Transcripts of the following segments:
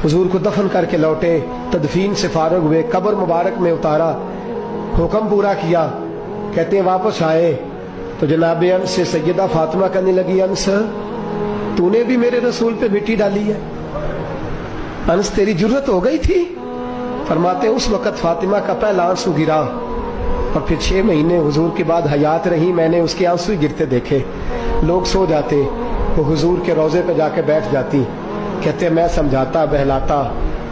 हुजूर को दफन करके लौटे, तदफीन से फारग हुए, कब्र मुबारक में उतारा, हुक्म पूरा किया। कहते हैं वापस आए तो जनाब अनस से सैयदा फातिमा कहने लगी, अनस तूने भी मेरे रसूल पे मिट्टी डाली है, अनस तेरी जुर्रत हो गई थी। फरमाते उस वक़्त फातिमा का पहला आंसू गिरा और फिर 6 महीने हुजूर के बाद हयात रही, मैंने उसके आंसू गिरते देखे। लोग सो जाते, वो हुजूर के रोज़े पे जाके बैठ जाती। कहते मैं समझाता बहलाता,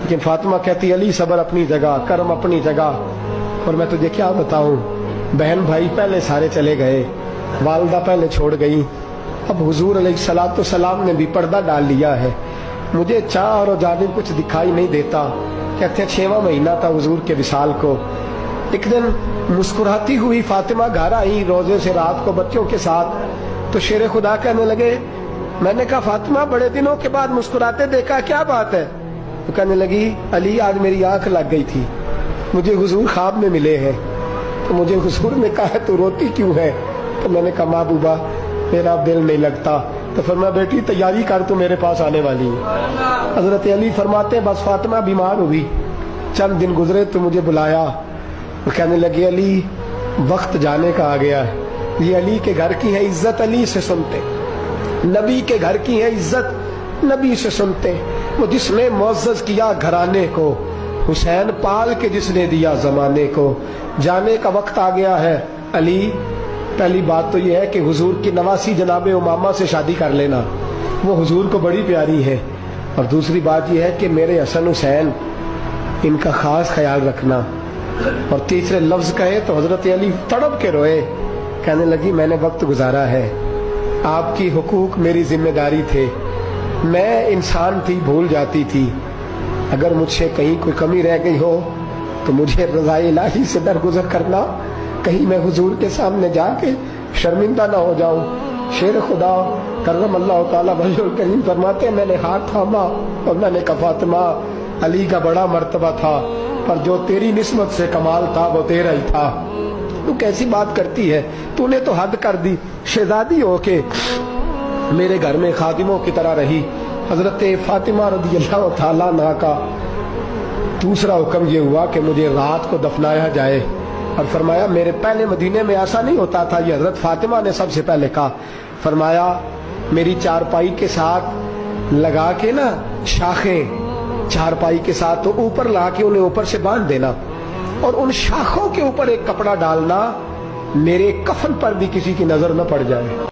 लेकिन फातिमा कहती अली सब्र अपनी जगह, कर्म अपनी जगह। और मैं तुझे क्या बताऊं, बहन भाई पहले सारे चले गए, वालदा पहले छोड़ गई, अब हुजूर अलैहिस्सलातु सलाम ने भी पर्दा डाल लिया है, मुझे चार और जानिब कुछ दिखाई नहीं देता। कहते 6वां महीना था हुजूर के विसाल को। एक दिन मुस्कुराती हुई फातिमा घर आई रोजे से रात को बच्चों के साथ, तो शेर खुदा कहने लगे, मैंने कहा फातिमा बड़े दिनों के बाद मुस्कुराते देखा, क्या बात है? तो कहने लगी अली आज मेरी आंख लग गई थी, मुझे हुजूर ख्वाब में मिले हैं, तो मुझे हुजूर ने कहा तू रोती क्यों है? तो मैंने कहा महबूबा मेरा दिल नहीं लगता। तो फरमाया बेटी तैयारी कर, तू मेरे पास आने वाली है। हजरत अली फरमाते बस फातिमा बीमार हुई, चंद दिन गुजरे तो मुझे बुलाया, तो कहने लगी अली वक्त जाने का आ गया है, ये अली के घर की है इज्जत अली से सुनते, नबी के घर की है इज्जत नबी से सुनते, वो जिसने मुअज़्ज़ज़ किया घराने को, हुसैन पाल के जिसने दिया जमाने को, जाने का वक्त आ गया है अली। पहली बात तो यह है कि हुजूर की नवासी जनाब उमामा से शादी कर लेना, वो हुजूर को बड़ी प्यारी है। और दूसरी बात यह है कि मेरे हसन हुसैन इनका खास ख्याल रखना। और तीसरे लफ्ज कहे तो हजरत अली तड़प के रोए, कहने लगी मैंने वक्त गुजारा है, आपकी हुकूक मेरी जिम्मेदारी थे, मैं इंसान थी भूल जाती थी, अगर मुझसे कहीं कोई कमी रह गई हो तो मुझे रज़ाए इलाही से दरगुजर करना, कहीं मैं हुजूर के सामने जाके शर्मिंदा ना हो जाऊं। शेर खुदा करम अल्लाह ताला वजहुल करीम फरमाते मैंने हाथ थामा और मैंने कहा फातिमा अली का बड़ा मर्तबा था, पर जो तेरी निस्बत से कमाल था वो तेरा ही था। तू कैसी बात करती है, तूने तो हद कर दी, शहजादी होके मेरे घर में खादिमों की तरह रही। हजरत फातिमा रज़ियल्लाहु ताला अन्हा का दूसरा हुक्म ये हुआ कि मुझे रात को दफनाया जाए। और फरमाया मेरे पहले मदीने में ऐसा नहीं होता था, ये हजरत फातिमा ने सबसे पहले कहा। फरमाया मेरी चारपाई के साथ लगा के ना शाखें, चारपाई के साथ तो ऊपर ला के उन्हें ऊपर से बांध देना, और उन शाखों के ऊपर एक कपड़ा डालना, मेरे कफन पर भी किसी की नजर न पड़ जाए।